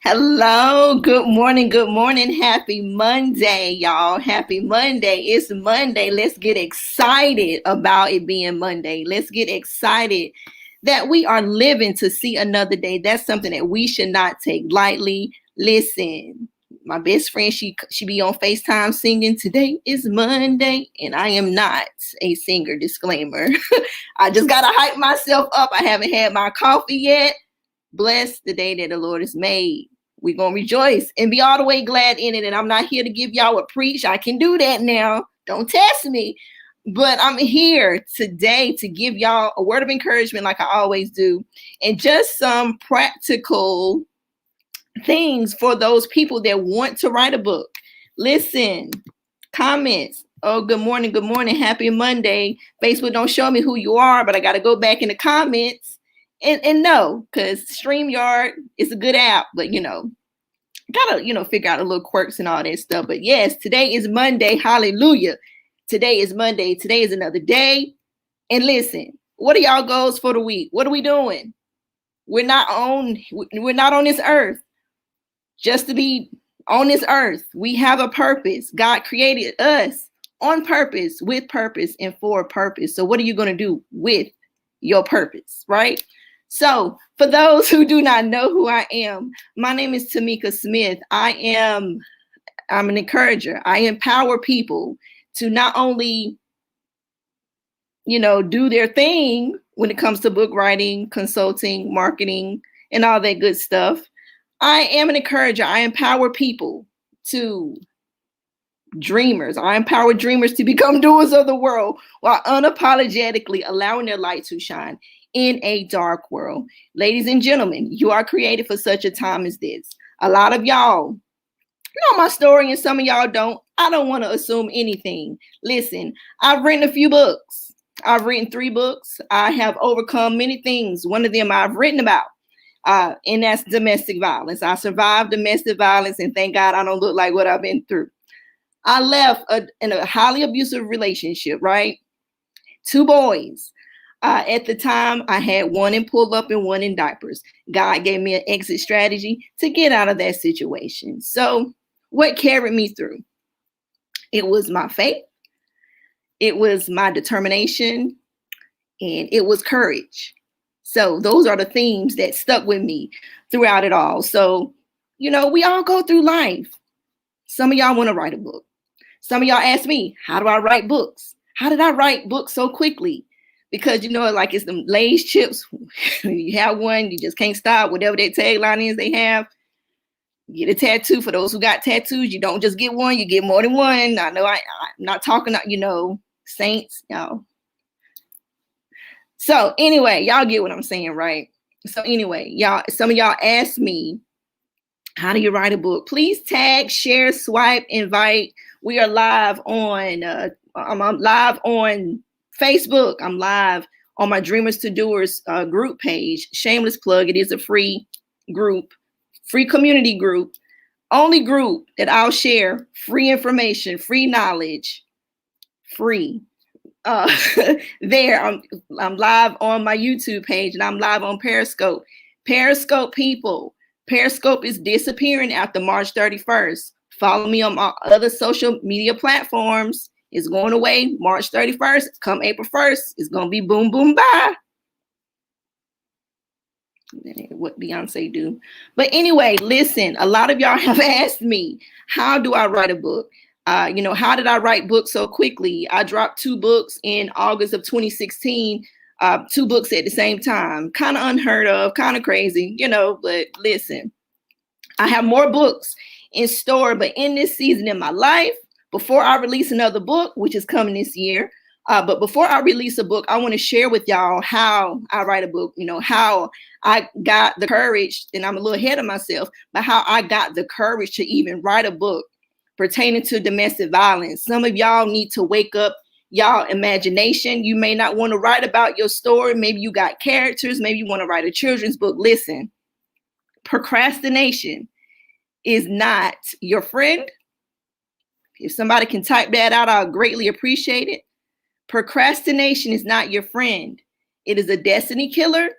Hello, good morning. Happy Monday, y'all. Happy Monday. It's Monday. Let's get excited about it being Monday. Let's get excited that we are living to see another day. That's something that we should not take lightly. Listen, my best friend, she be on FaceTime singing, "Today is Monday," and I am not a singer, disclaimer. I just got to hype myself up. I haven't had my coffee yet. Bless the day that the Lord has made. We're going to rejoice and be all the way glad in it. And I'm not here to give y'all a preach. I can do that now. Don't test me. But I'm here today to give y'all a word of encouragement like I always do. And just some practical things for those people that want to write a book. Listen, comments. Oh, good morning. Good morning. Happy Monday. Facebook don't show me who you are, but I got to go back in the comments. And no, because StreamYard is a good app, but gotta figure out the little quirks and all that stuff. But yes, today is Monday. Hallelujah. Today is Monday. Today is another day. And listen, what are y'all goals for the week? What are we doing? We're not on this earth just to be on this earth. We have a purpose. God created us on purpose, with purpose, and for a purpose. So what are you going to do with your purpose, right? So for those who do not know who I am, my name is Tamika Smith. I'm an encourager. I empower people to not only, do their thing when it comes to book writing, consulting, marketing, and all that good stuff. I am an encourager. I empower people to dreamers. I empower dreamers to become doers of the world while unapologetically allowing their light to shine in a dark world. Ladies and gentlemen, you are created for such a time as this. A lot of y'all know my story and some of y'all don't. I don't want to assume anything. Listen, I've written a few books. I've written 3 books. I have overcome many things. One of them I've written about, and that's domestic violence. I survived domestic violence, and thank God I don't look like what I've been through. I left in a highly abusive relationship, right? 2 boys. At the time, I had one in pull up and one in diapers. God gave me an exit strategy to get out of that situation. So what carried me through? It was my faith. It was my determination, and it was courage. So those are the themes that stuck with me throughout it all. So, we all go through life. Some of y'all want to write a book. Some of y'all ask me, how do I write books? How did I write books so quickly? Because, like it's them Lay's chips. You have one, you just can't stop. Whatever their tagline is they have. Get a tattoo. For those who got tattoos, you don't just get one, you get more than one. I know I'm not talking, saints, y'all. So anyway, y'all get what I'm saying, right? So anyway, y'all, some of y'all asked me, how do you write a book? Please tag, share, swipe, invite. We are live on, I'm live on Facebook. I'm live on my Dreamers to Doers group page. Shameless plug. It is a free group, free community group, only group that I'll share free information, free knowledge, free. There, I'm live on my YouTube page, and I'm live on Periscope. Periscope people, Periscope is disappearing after March 31st. Follow me on my other social media platforms. It's going away March 31st. Come April 1st, it's going to be boom, boom, bye. What Beyonce do. But anyway, listen, a lot of y'all have asked me, how do I write a book? How did I write books so quickly? I dropped 2 books in August of 2016, 2 books at the same time. Kind of unheard of, kind of crazy, but listen, I have more books in store, but in this season in my life, before I release another book, which is coming this year, but before I release a book, I want to share with y'all how I write a book, how I got the courage, and I'm a little ahead of myself, but how I got the courage to even write a book pertaining to domestic violence. Some of y'all need to wake up y'all imagination. You may not want to write about your story. Maybe you got characters. Maybe you want to write a children's book. Listen, procrastination is not your friend. If somebody can type that out, I'll greatly appreciate it. Procrastination is not your friend. It is a destiny killer.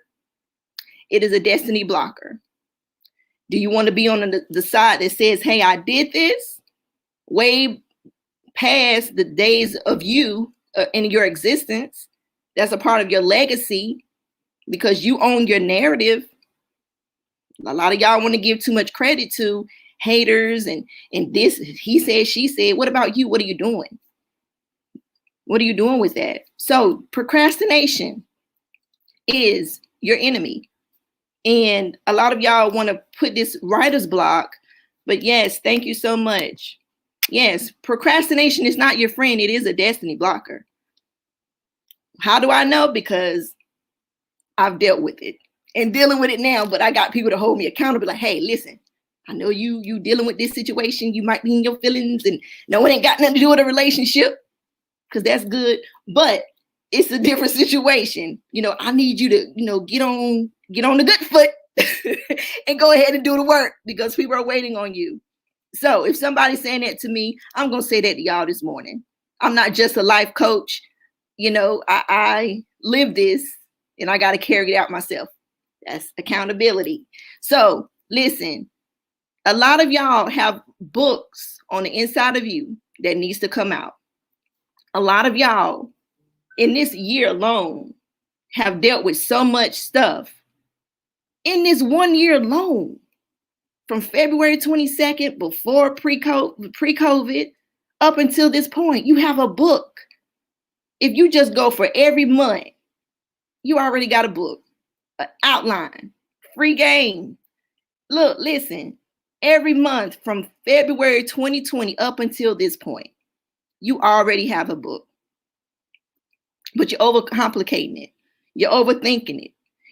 It is a destiny blocker. Do you want to be on the side that says, hey, I did this way past the days of you in your existence? That's a part of your legacy because you own your narrative. A lot of y'all want to give too much credit to haters and this, he said, she said. What about you? What are you doing? What are you doing with that? So procrastination is your enemy. And a lot of y'all want to put this writer's block, but yes, thank you so much. Yes, procrastination is not your friend. It is a destiny blocker. How do I know? Because I've dealt with it and dealing with it now, but I got people to hold me accountable. Like, hey, listen, I know you dealing with this situation. You might be in your feelings and no, it ain't got nothing to do with a relationship because that's good, but it's a different situation. You know, I need you to, get on the good foot and go ahead and do the work because people are waiting on you. So if somebody's saying that to me, I'm going to say that to y'all this morning. I'm not just a life coach. I live this and I got to carry it out myself. That's accountability. So listen, a lot of y'all have books on the inside of you that needs to come out. A lot of y'all in this year alone have dealt with so much stuff in this 1 year alone, from February 22nd, before pre-COVID, up until this point. You have a book. If you just go for every month, you already got a book, an outline, free game. Look, listen, every month from February 2020 up until this point, you already have a book. But you're overcomplicating it. You're overthinking it.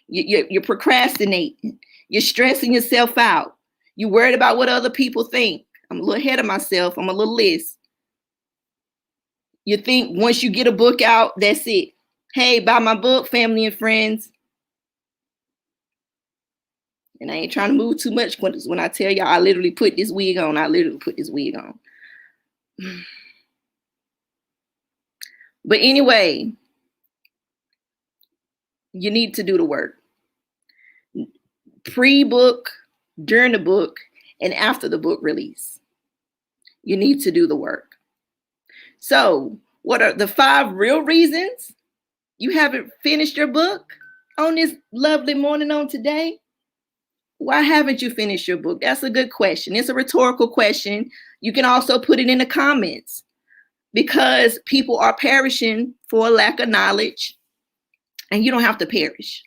You're procrastinating. You're stressing yourself out. You're worried about what other people think. I'm a little ahead of myself. I'm a little less. You think once you get a book out, that's it. Hey, buy my book, family and friends. And I ain't trying to move too much when I tell y'all I literally put this wig on. But anyway, you need to do the work. Pre-book, during the book, and after the book release. You need to do the work. So, what are the 5 real reasons you haven't finished your book on this lovely morning on today? Why haven't you finished your book? That's a good question. It's a rhetorical question. You can also put it in the comments because people are perishing for a lack of knowledge, and you don't have to perish.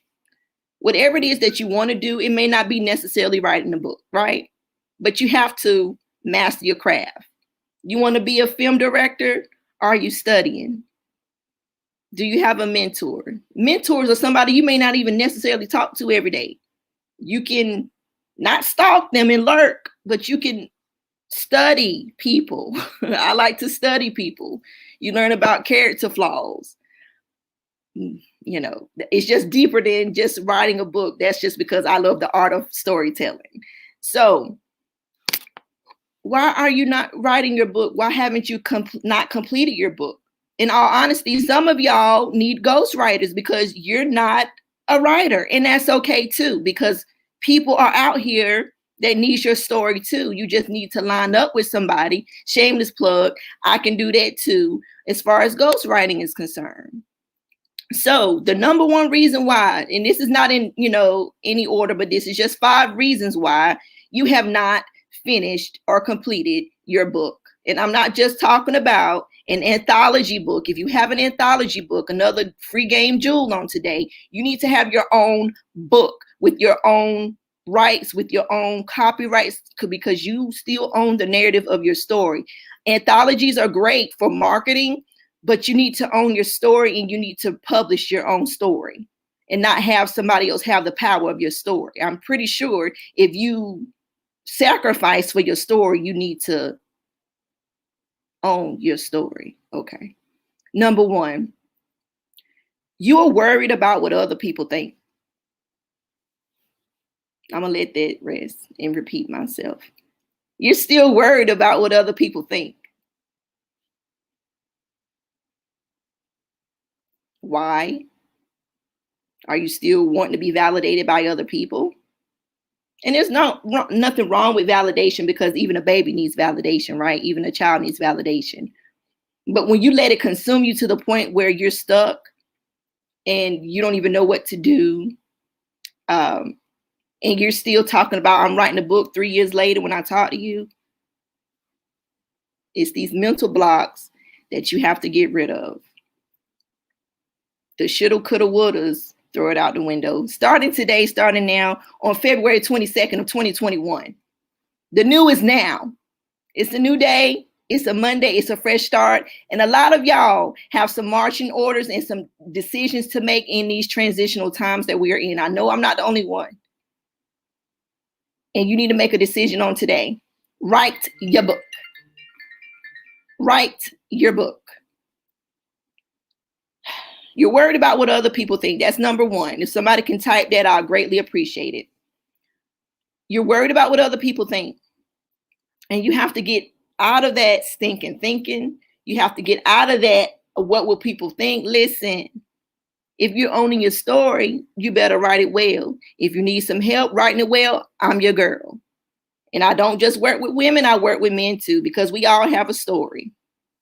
Whatever it is that you want to do, it may not be necessarily writing a book, right? But you have to master your craft. You want to be a film director? Are you studying? Do you have a mentor? Mentors are somebody you may not even necessarily talk to every day. You can not stalk them and lurk, but you can study people. I like to study people. You learn about character flaws. It's just deeper than just writing a book. That's just because I love the art of storytelling. So why are you not writing your book? Why haven't you not completed your book? In all honesty, some of y'all need ghostwriters because you're not a writer, and that's okay too, because people are out here that needs your story too. You just need to line up with somebody. Shameless plug. I can do that too, as far as ghostwriting is concerned. So the number one reason why, and this is not in, any order, but this is just 5 reasons why you have not finished or completed your book. And I'm not just talking about an anthology book. If you have an anthology book, another free game jewel on today, you need to have your own book with your own rights, with your own copyrights, because you still own the narrative of your story. Anthologies are great for marketing, but you need to own your story and you need to publish your own story and not have somebody else have the power of your story. I'm pretty sure if you sacrifice for your story, you need to own your story. Okay. Number 1, you are worried about what other people think. I'm going to let that rest and repeat myself. You're still worried about what other people think. Why? Are you still wanting to be validated by other people? And there's nothing wrong with validation, because even a baby needs validation, right? Even a child needs validation. But when you let it consume you to the point where you're stuck and you don't even know what to do, and you're still talking about, I'm writing a book 3 years later when I talk to you, it's these mental blocks that you have to get rid of. The shoulda, coulda, wouldas, throw it out the window. Starting today, starting now, on February 22nd of 2021. The new is now. It's a new day. It's a Monday. It's a fresh start. And a lot of y'all have some marching orders and some decisions to make in these transitional times that we are in. I know I'm not the only one. And you need to make a decision on today. Write your book. Write your book. You're worried about what other people think. That's number one. If somebody can type that, I'll greatly appreciate it. You're worried about what other people think. And you have to get out of that stinking thinking. You have to get out of that, what will people think? Listen, if you're owning your story, you better write it well. If you need some help writing it well, I'm your girl. And I don't just work with women, I work with men too, because we all have a story.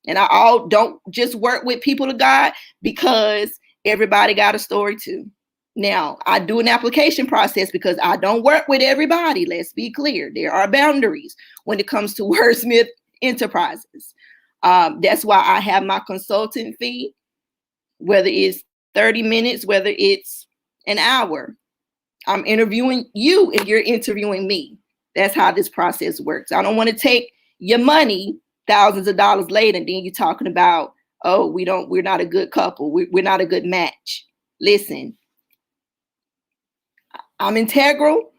And I don't just work with people of God, because everybody got a story too. Now, I do an application process because I don't work with everybody. Let's be clear. There are boundaries when it comes to Wordsmith Enterprises. That's why I have my consultant fee, whether it's 30 minutes, whether it's an hour. I'm interviewing you and you're interviewing me. That's how this process works. I don't want to take your money thousands of dollars later, and then you're talking about, oh, we're not a good couple. We're not a good match. Listen, I'm integral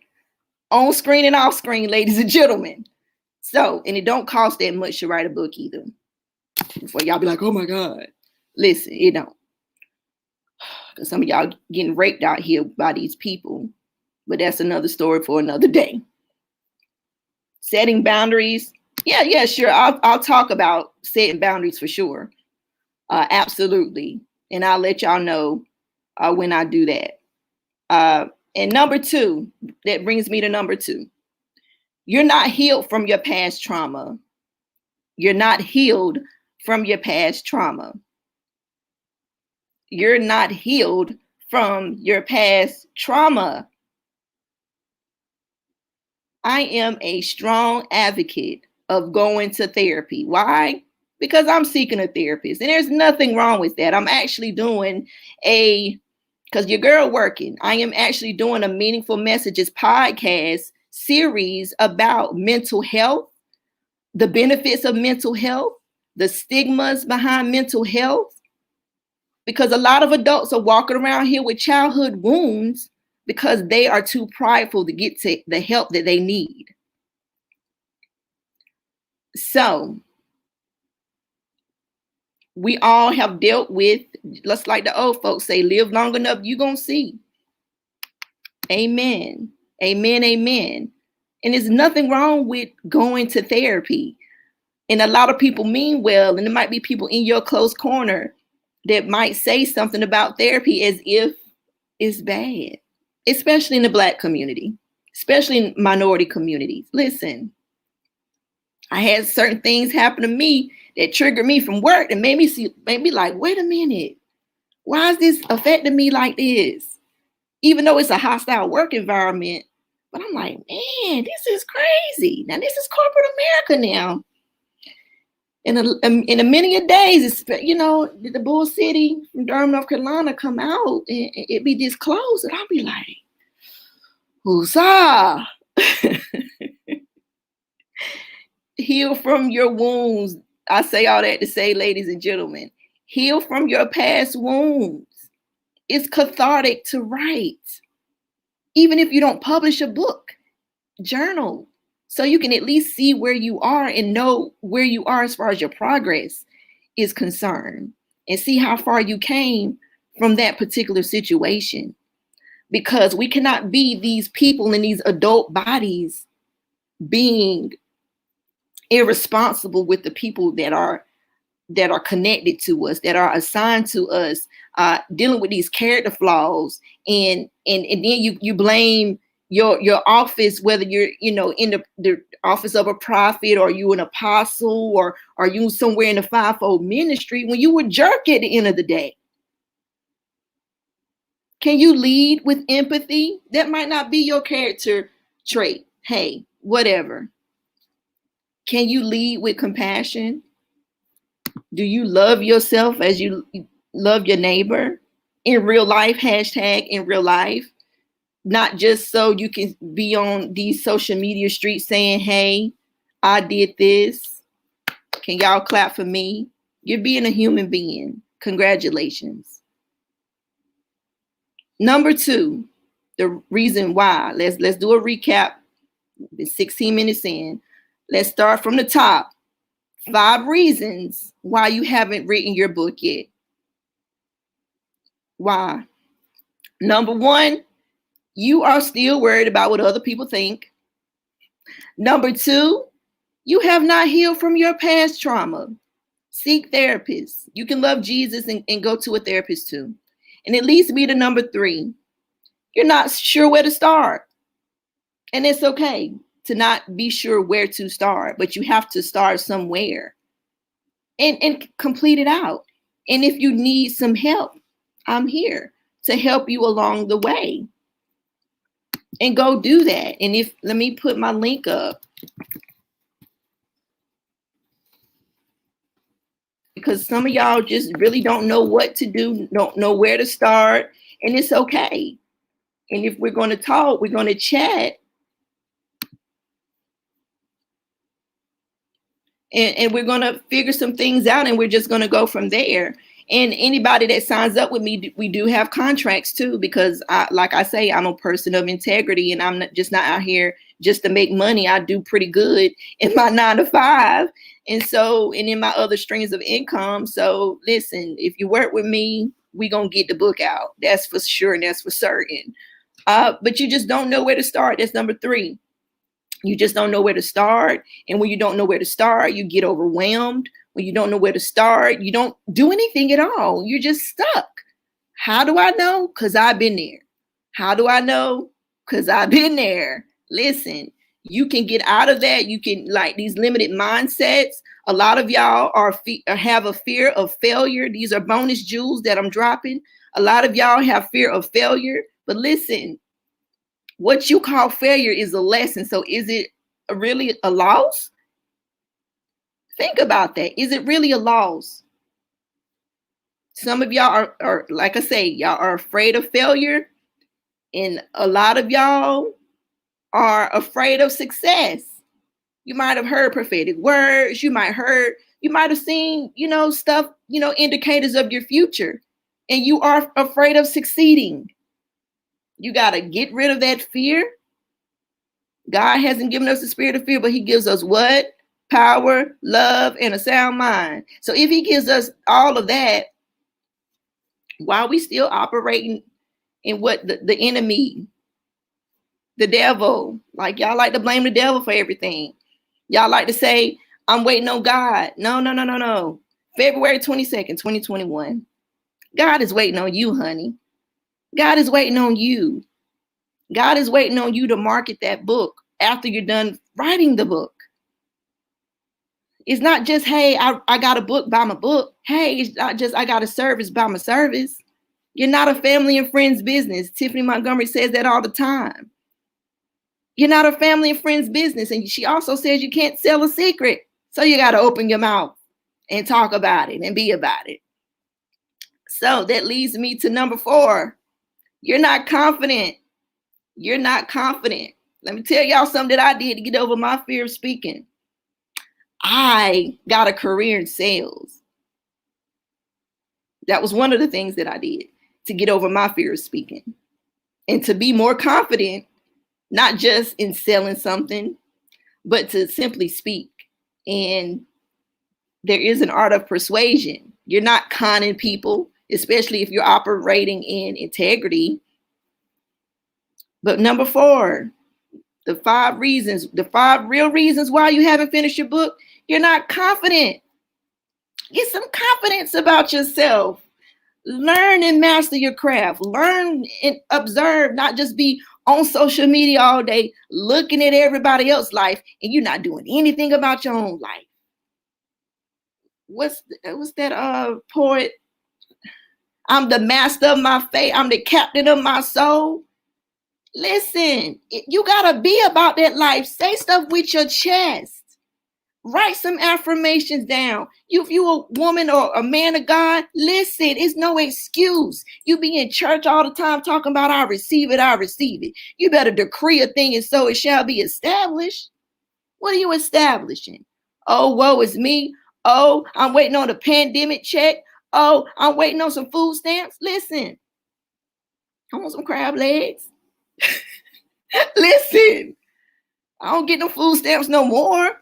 on screen and off screen, ladies and gentlemen. So, and it don't cost that much to write a book either. Before y'all be like, oh my God. Listen, it don't. Because some of y'all getting raped out here by these people. But that's another story for another day. Setting boundaries. Yeah, sure. I'll talk about setting boundaries for sure. Absolutely. And I'll let y'all know when I do that. And number two, that brings me to number two. You're not healed from your past trauma. You're not healed from your past trauma. You're not healed from your past trauma. I am a strong advocate of going to therapy. Why? Because I'm seeking a therapist, and there's nothing wrong with that. I'm actually doing because your girl working, I am actually doing a Meaningful Messages podcast series about mental health, the benefits of mental health, the stigmas behind mental health, because a lot of adults are walking around here with childhood wounds because they are too prideful to get to the help that they need. So we all have dealt with, just like the old folks say, live long enough, you're going to see. Amen. Amen. Amen. And there's nothing wrong with going to therapy. And a lot of people mean well, and there might be people in your close corner that might say something about therapy as if it's bad, especially in the Black community, especially in minority communities. Listen, I had certain things happen to me that triggered me from work and made me like, wait a minute, why is this affecting me like this? Even though it's a hostile work environment, but I'm like, man, this is crazy. Now this is corporate America now. In a many a days, the Bull City from Durham, North Carolina come out and it be disclosed, and I'll be like, huzzah. Heal from your wounds. I say all that to say, ladies and gentlemen, heal from your past wounds. It's cathartic to write. Even if you don't publish a book, journal. So you can at least see where you are and know where you are as far as your progress is concerned, and see how far you came from that particular situation. Because we cannot be these people in these adult bodies being irresponsible with the people that are connected to us, that are assigned to us, dealing with these character flaws, and then you blame your office, whether you're, in the office of a prophet, or you an apostle, or are you somewhere in the fivefold ministry, when you were jerk at the end of the day? Can you lead with empathy? That might not be your character trait. Hey, whatever. Can you lead with compassion? Do you love yourself as you love your neighbor in real life? Hashtag in real life. Not just so you can be on these social media streets saying, hey, I did this. Can y'all clap for me? You're being a human being. Congratulations. Number 2, the reason why. Let's do a recap. It's 16 minutes in. Let's start from the top. 5 reasons why you haven't written your book yet. Why? Number 1, you are still worried about what other people think. Number 2, you have not healed from your past trauma. Seek therapists. You can love Jesus and go to a therapist too. And it leads me to number 3. You're not sure where to start. And it's okay to not be sure where to start, but you have to start somewhere and complete it out. And if you need some help, I'm here to help you along the way. And go do that. And let me put my link up, because some of y'all just really don't know what to do, don't know where to start, and it's okay. And if we're going to talk, we're going to chat, and we're going to figure some things out, and we're just going to go from there. And anybody that signs up with me, we do have contracts too, because like I say, I'm a person of integrity, and I'm not out here just to make money. I do pretty good in my 9 to 5. And in my other streams of income. So listen, if you work with me, we're going to get the book out. That's for sure. And that's for certain. But you just don't know where to start. That's number 3. You just don't know where to start. And when you don't know where to start, you get overwhelmed. When you don't know where to start, you don't do anything at all. You're just stuck. How do I know? Because I've been there. How do I know? Because I've been there. Listen, you can get out of that. You can, like, these limited mindsets. A lot of y'all have a fear of failure. These are bonus jewels that I'm dropping. A lot of y'all have fear of failure. But listen, what you call failure is a lesson. So is it really a loss? Think about that. Is it really a loss? Some of y'all are, like I say, y'all are afraid of failure. And a lot of y'all are afraid of success. You might have heard prophetic words. You might have seen, stuff, indicators of your future. And you are afraid of succeeding. You got to get rid of that fear. God hasn't given us the spirit of fear, but he gives us what? Power, love, and a sound mind. So if he gives us all of that, why are we still operating in what the enemy, the devil, like y'all like to blame the devil for everything. Y'all like to say, I'm waiting on God. No. February 22nd, 2021. God is waiting on you, honey. God is waiting on you. God is waiting on you to market that book after you're done writing the book. It's not just, hey, I got a book, buy my book. Hey, it's not just, I got a service, buy my service. You're not a family and friends business. Tiffany Montgomery says that all the time. You're not a family and friends business. And she also says you can't sell a secret. So you got to open your mouth and talk about it and be about it. So that leads me to number 4. You're not confident. You're not confident. Let me tell y'all something that I did to get over my fear of speaking. I got a career in sales. That was one of the things that I did to get over my fear of speaking and to be more confident, not just in selling something, but to simply speak. And there is an art of persuasion. You're not conning people, especially if you're operating in integrity. But number 4, the 5 real reasons why you haven't finished your book, you're not confident. Get some confidence about yourself. Learn and master your craft. Learn and observe, not just be on social media all day, looking at everybody else's life, and you're not doing anything about your own life. What's that poet? I'm the master of my fate. I'm the captain of my soul. Listen, you gotta be about that life. Say stuff with your chest. Write some affirmations down. If you a woman or a man of God, listen, it's no excuse. You be in church all the time talking about I receive it, I receive it. You better decree a thing and so it shall be established. What are you establishing? Oh, woe is me. Oh, I'm waiting on a pandemic check. Oh, I'm waiting on some food stamps. Listen, I want some crab legs. Listen, I don't get no food stamps no more.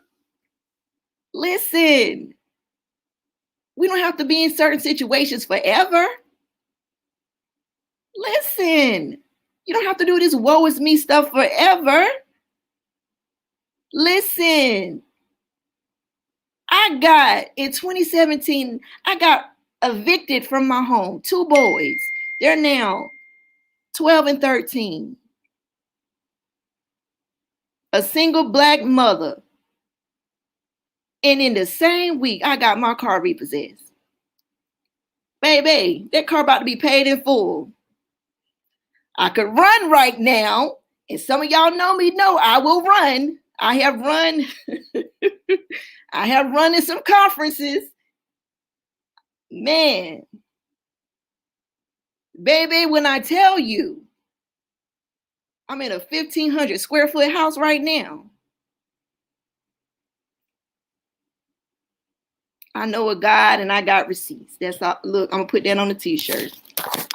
Listen, we don't have to be in certain situations forever. Listen, you don't have to do this woe is me stuff forever. Listen, in 2017, I got evicted from my home. 2 boys. They're now 12 and 13. A single black mother. And in the same week, I got my car repossessed. Baby, that car about to be paid in full. I could run right now. And some of y'all know me, know I will run. I have run. I have run in some conferences. Man, baby, when I tell you, I'm in a 1,500 square foot house right now. I know a God and I got receipts. That's all. Look, I'm gonna put that on the t-shirt.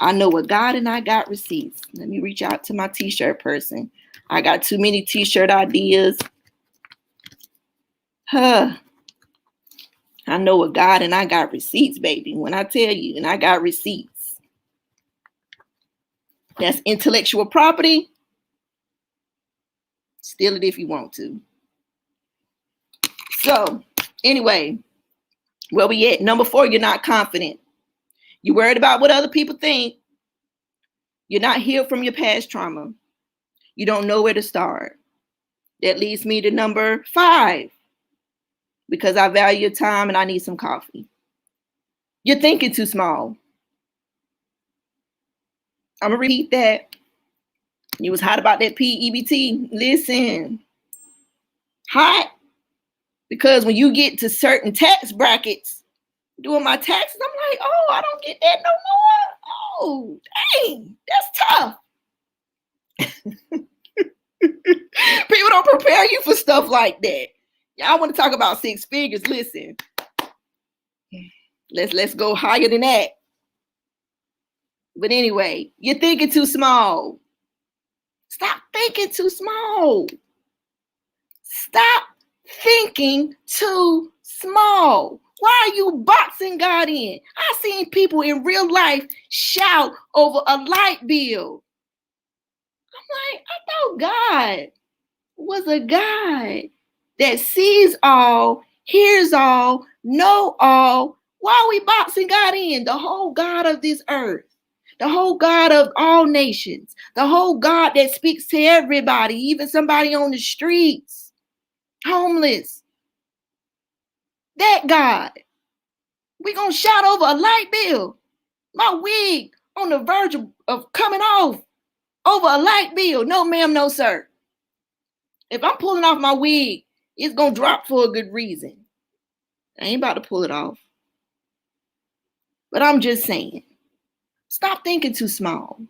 I know a God and I got receipts. Let me reach out to my t-shirt person. I got too many t-shirt ideas. I know a God and I got receipts, baby. When I tell you, and I got receipts. That's intellectual property. Steal it if you want to. So, anyway, where we at? Number 4, you're not confident. You're worried about what other people think. You're not healed from your past trauma. You don't know where to start. That leads me to number 5. Because I value your time and I need some coffee. You're thinking too small. I'm going to repeat that. You was hot about that PEBT. Listen. Hot. Because when you get to certain tax brackets, doing my taxes, I'm like, oh, I don't get that no more. Oh, dang, that's tough. People don't prepare you for stuff like that. Y'all want to talk about 6 figures? Listen, let's go higher than that. But anyway, you're thinking too small. Stop thinking too small. Stop thinking too small. Why are you boxing God in? I've seen people in real life shout over a light bill. I'm like, I thought God was a God that sees all, hears all, know all. Why are we boxing God in? The whole God of this earth, the whole God of all nations, the whole God that speaks to everybody, even somebody on the streets, homeless. That God. We gonna shout over a light bill. My wig on the verge of coming off over a light bill. No, ma'am, no, sir. If I'm pulling off my wig, it's gonna drop for a good reason. I ain't about to pull it off. But I'm just saying, stop thinking too small.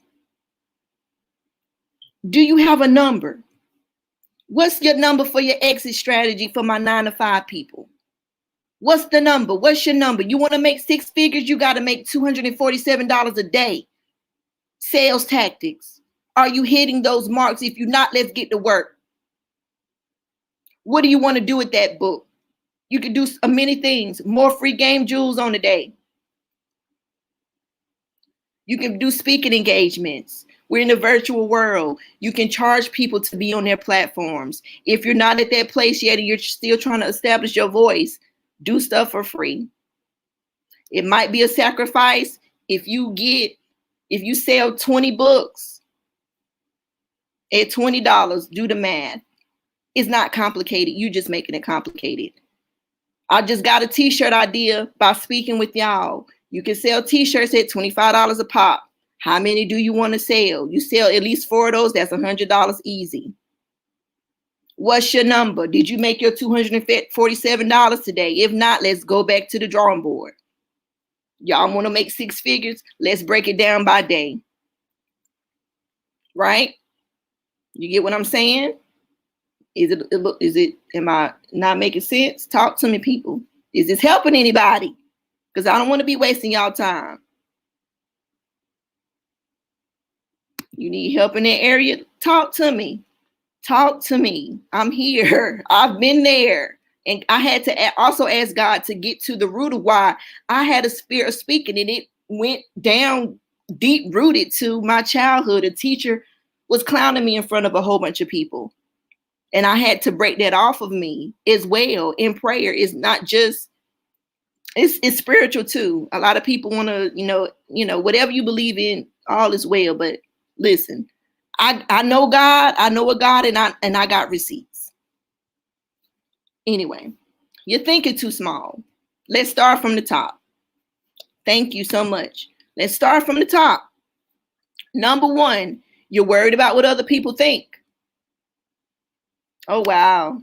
Do you have a number? What's your number for your exit strategy for my 9-to-5 people? What's the number? What's your number? You want to make 6 figures? You got to make $247 a day. Sales tactics. Are you hitting those marks? If you're not, let's get to work. What do you want to do with that book? You can do many things. More free game jewels on the day. You can do speaking engagements. We're in a virtual world. You can charge people to be on their platforms. If you're not at that place yet and you're still trying to establish your voice, do stuff for free. It might be a sacrifice if you sell 20 books At $20, do the math. It's not complicated. You just making it complicated. I just got a t-shirt idea by speaking with y'all. You can sell t-shirts at $25 a pop. How many do you want to sell? You sell at least 4 of those, that's $100 easy. What's your number? Did you make your $247 today? If not, let's go back to the drawing board. Y'all want to make 6 figures? Let's break it down by day. Right? You get what I'm saying? Am I not making sense? Talk to me, people. Is this helping anybody? Because I don't want to be wasting y'all time. You need help in that area? Talk to me. Talk to me. I'm here. I've been there. And I had to also ask God to get to the root of why I had a spirit of speaking, and it went down deep rooted to my childhood. A teacher was clowning me in front of a whole bunch of people. And I had to break that off of me as well. In prayer, it's not just, it's spiritual too. A lot of people want to, whatever you believe in, all is well. But listen, I know God, I know a God, and I got receipts. Anyway, you're thinking too small. Let's start from the top. Thank you so much. Let's start from the top. Number 1, you're worried about what other people think. Oh, wow.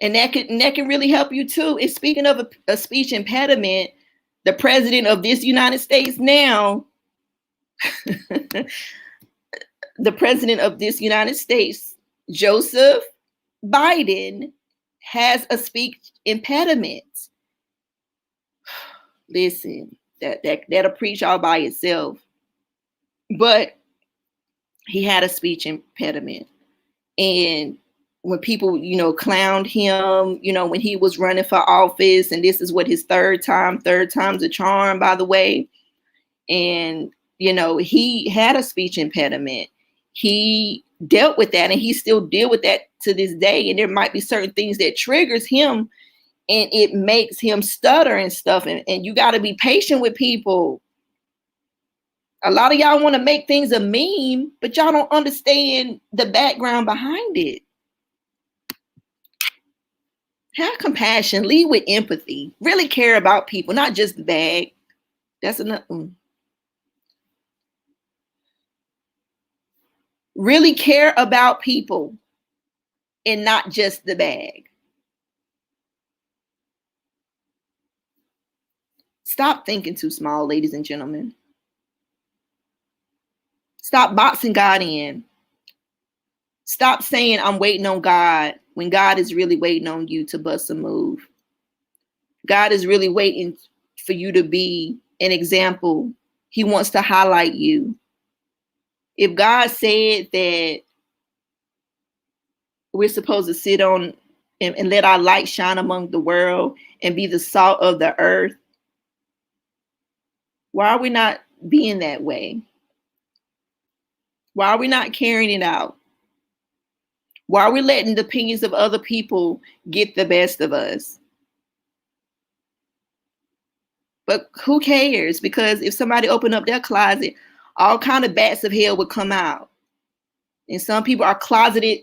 And that can really help you too. And speaking of a speech impediment, the president of this United States now, the president of this United States, Joseph Biden, has a speech impediment. Listen, that'll preach all by itself. But he had a speech impediment. And when people, clowned him, when he was running for office, and this is what his third time's a charm, by the way. And, he had a speech impediment. He dealt with that, and he still deal with that to this day. And there might be certain things that triggers him, and it makes him stutter and stuff. And you got to be patient with people. A lot of y'all want to make things a meme, but y'all don't understand the background behind it. Have compassion, lead with empathy, really care about people, not just the bag. That's enough. Really care about people and not just the bag. Stop thinking too small, ladies and gentlemen. Stop boxing God in. Stop saying I'm waiting on God when God is really waiting on you to bust a move. God is really waiting for you to be an example. He wants to highlight you. If God said that we're supposed to sit on and let our light shine among the world and be the salt of the earth, why are we not being that way? Why are we not carrying it out? Why are we letting the opinions of other people get the best of us? But who cares? Because if somebody opened up their closet, all kind of bats of hell would come out. And some people are closeted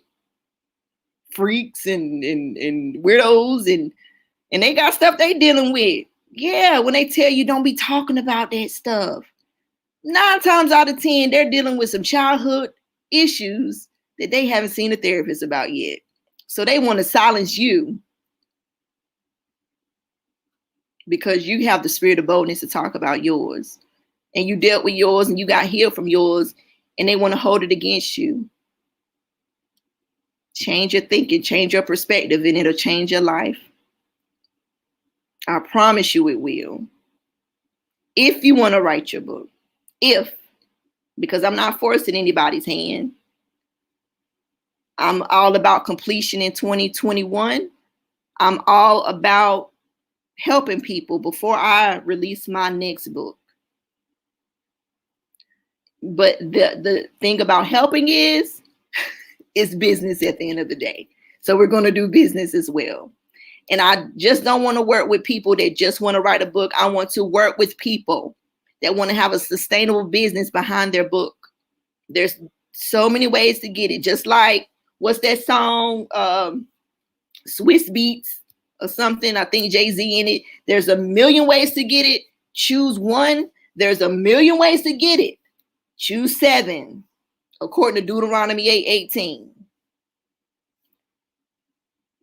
freaks and weirdos, and they got stuff they dealing with. Yeah, when they tell you don't be talking about that stuff, 9 times out of 10, they're dealing with some childhood issues that they haven't seen a therapist about yet. So they want to silence you because you have the spirit of boldness to talk about yours. And you dealt with yours and you got healed from yours, and they want to hold it against you. Change your thinking, change your perspective, and it'll change your life. I promise you it will. If you want to write your book. Because I'm not forcing anybody's hand. I'm all about completion in 2021. I'm all about helping people before I release my next book. But the thing about helping is it's business at the end of the day. So we're going to do business as well. And I just don't want to work with people that just want to write a book. I want to work with people that want to have a sustainable business behind their book. There's So many ways to get it. Just like, what's that song? Swiss Beats or something. I think Jay-Z in it. There's a million ways to get it. Choose one. There's a million ways to get it. Choose 7, according to Deuteronomy 8:18.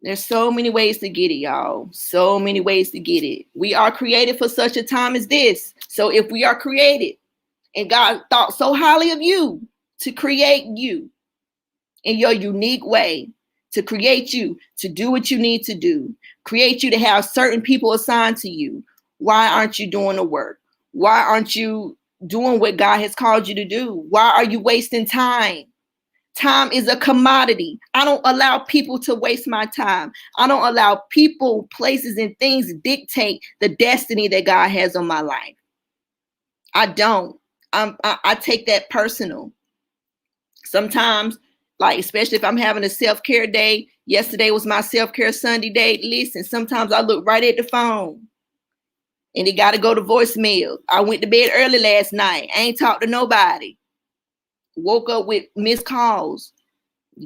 There's so many ways to get it, y'all. So many ways to get it. We are created for such a time as this. So if we are created and God thought so highly of you to create you in your unique way, to create you to do what you need to do, create you to have certain people assigned to you, why aren't you doing the work? Why aren't you doing what God has called you to do? Why are you wasting time? Time is a commodity. I don't allow people to waste my time. I don't allow people, places, and things dictate the destiny that God has on my life. I don't. I take that personal. Sometimes, like, especially if I'm having a self-care day. Yesterday was my self-care Sunday day. Listen, sometimes I look right at the phone and it got to go to voicemail. I went to bed early last night. I ain't talked to nobody. Woke up with missed calls.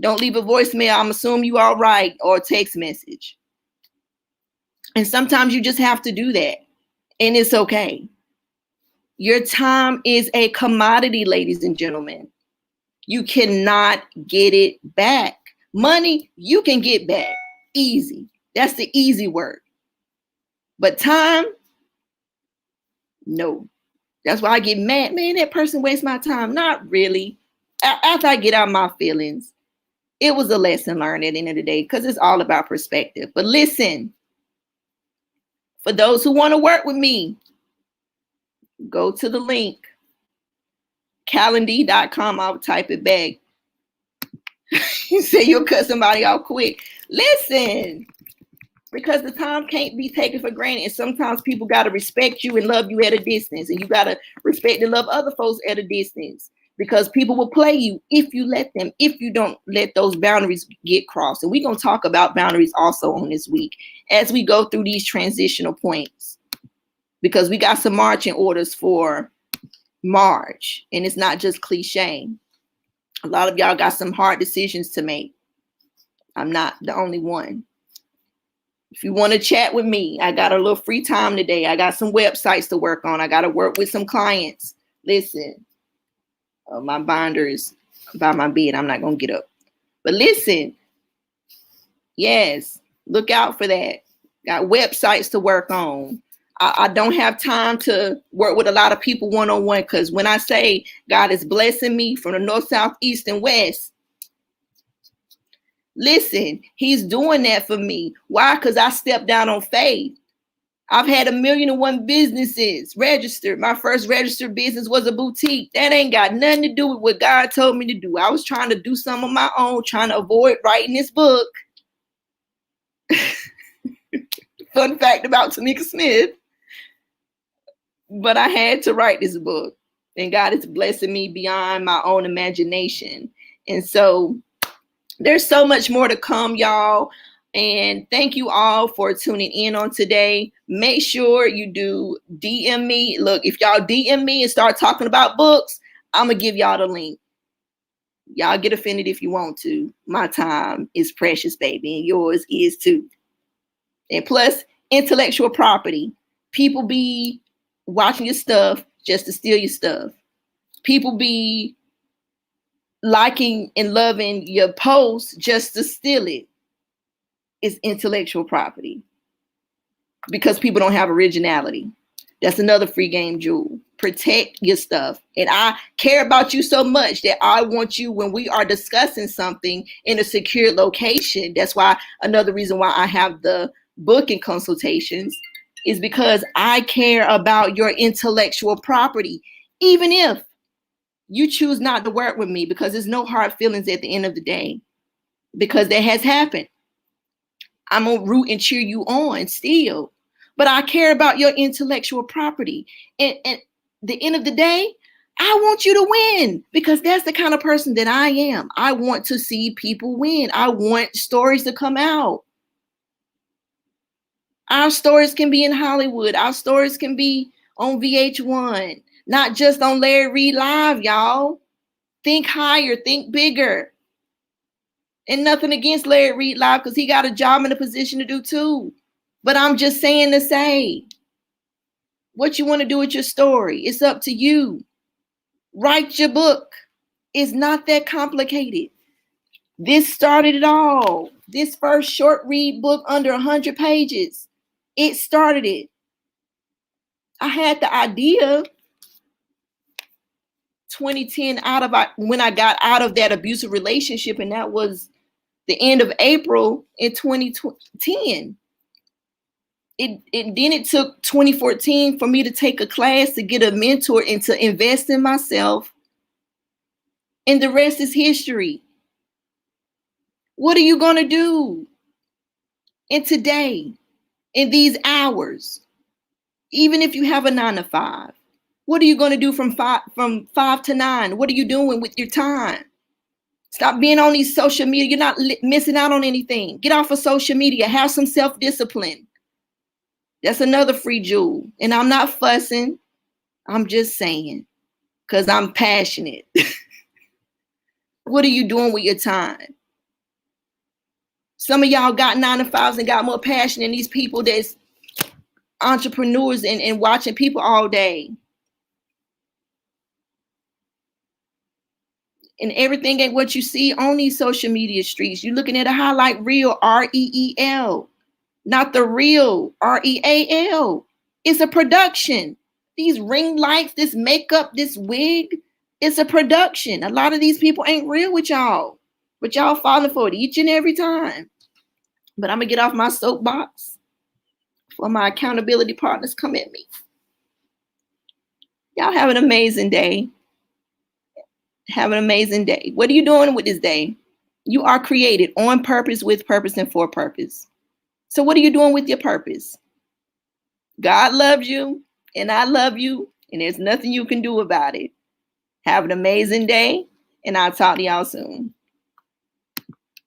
Don't leave a voicemail. I'm assuming you all right, or a text message. And sometimes you just have to do that. And it's okay. Your time is a commodity, ladies and gentlemen. You cannot get it back. Money, you can get back. Easy. That's the easy word. But time, no. That's why I get mad. Man, that person wastes my time. Not really. After I get out my feelings, it was a lesson learned at the end of the day, because it's all about perspective. But listen, for those who want to work with me, go to the link, calendly.com. I'll type it back. You say you'll cut somebody off quick. Listen, because the time can't be taken for granted. And sometimes people got to respect you and love you at a distance. And you got to respect and love other folks at a distance. Because people will play you if you let them, if you don't let those boundaries get crossed. And we're going to talk about boundaries also on this week as we go through these transitional points. Because we got some marching orders for March. And it's not just cliche. A lot of y'all got some hard decisions to make. I'm not the only one. If you want to chat with me, I got a little free time today. I got some websites to work on. I got to work with some clients. Listen. My binder is by my bed. I'm not going to get up. But listen, yes, look out for that. Got websites to work on. I don't have time to work with a lot of people one-on-one, because when I say God is blessing me from the north, south, east, and west, listen, he's doing that for me. Why? Because I stepped down on faith. I've had 1,000,001 businesses registered. My first registered business was a boutique. That ain't got nothing to do with what God told me to do. I was trying to do some of my own, trying to avoid writing this book. Fun fact about Tamika Smith. But I had to write this book. And God is blessing me beyond my own imagination. And so there's so much more to come, y'all. And thank you all for tuning in on today. Make sure you do DM me. Look, if y'all DM me and start talking about books, I'm going to give y'all the link. Y'all get offended if you want to. My time is precious, baby, and yours is too. And plus, intellectual property. People be watching your stuff just to steal your stuff. People be liking and loving your posts just to steal it. Is intellectual property, because people don't have originality. That's another free game jewel. Protect your stuff. And I care about you so much that I want you, when we are discussing something, in a secure location. That's why another reason why I have the booking consultations is because I care about your intellectual property, even if you choose not to work with me, because there's no hard feelings at the end of the day, because that has happened. I'm going to root and cheer you on still. But I care about your intellectual property. And at the end of the day, I want you to win, because that's the kind of person that I am. I want to see people win. I want stories to come out. Our stories can be in Hollywood. Our stories can be on VH1, not just on Larry Reid Live, y'all. Think higher, think bigger. And nothing against Larry Reed Live, because he got a job and a position to do too. But I'm just saying to say, what you want to do with your story, it's up to you. Write your book. It's not that complicated. This started it all. This first short read book under 100 pages. It started it. I had the idea 2010 when I got out of that abusive relationship, and that was the end of April in 2010. Then it took 2014 for me to take a class to get a mentor and to invest in myself. And the rest is history. What are you going to do in today, in these hours? Even if you have a 9 to 5, what are you going to do from 5 to 9? What are you doing with your time? Stop being on these social media. You're not missing out on anything. Get off of social media. Have some self-discipline. That's another free jewel. And I'm not fussing. I'm just saying, because I'm passionate. What are you doing with your time? Some of y'all got 9 to 5s and got more passion than these people that's entrepreneurs and watching people all day. And everything ain't what you see on these social media streets. You're looking at a highlight reel, REEL, not the real, REAL. It's a production. These ring lights, this makeup, this wig, it's a production. A lot of these people ain't real with y'all, but y'all falling for it each and every time. But I'm gonna get off my soapbox before my accountability partners come at me. Y'all have an amazing day. Have an amazing day. What are you doing with this day? You are created on purpose, with purpose, and for purpose. So what are you doing with your purpose? God loves you, and I love you, and there's nothing you can do about it. Have an amazing day, and I'll talk to y'all soon.